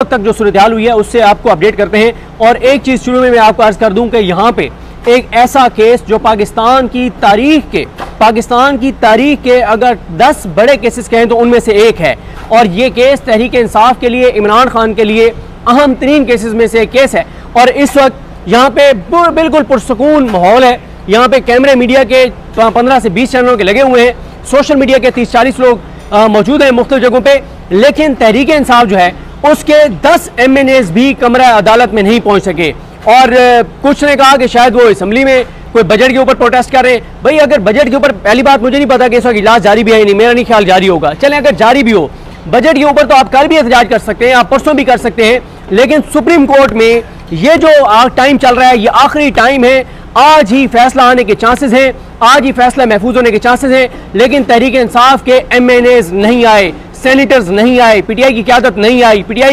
वक्त तक जो सूरत हाल हुई है उससे आपको अपडेट करते हैं। और एक चीज़ शुरू में मैं आपको अर्ज कर दूं कि यहाँ पे एक ऐसा केस जो पाकिस्तान की तारीख के अगर 10 बड़े केसेस कहें तो उनमें से एक है। और ये केस तहरीक इंसाफ के लिए, इमरान खान के लिए अहम तरीन केसेस में से एक केस है। और इस वक्त यहाँ पे बिल्कुल पुरसकून माहौल है। यहाँ पे कैमरे मीडिया के 15 से 20 चैनलों के लगे हुए हैं, सोशल मीडिया के 30-40 लोग मौजूद हैं मुख्तलिफ जगहों पे। लेकिन तहरीक इंसाफ जो है उसके 10 MNAs भी कमरा अदालत में नहीं पहुंच सके। और कुछ ने कहा कि शायद वो असेंबली में कोई बजट के ऊपर प्रोटेस्ट कर रहे हैं। भाई अगर बजट के ऊपर, पहली बात मुझे नहीं पता कि इस वक्त इजलास जारी भी है नहीं, मेरा नहीं ख्याल जारी होगा। चलें अगर जारी भी हो बजट के ऊपर तो आप कल भी एहतजाज कर सकते हैं, आप परसों भी कर सकते हैं। लेकिन सुप्रीम कोर्ट में ये जो टाइम चल रहा है ये आखिरी टाइम है। आज ही फैसला आने के चांसेस हैं, आज ही फैसला महफूज होने के चांसेस हैं। लेकिन तहरीक इंसाफ के MNAs नहीं आए, सेनेटर्स नहीं आए, PTI की क़यादत नहीं आई। PTI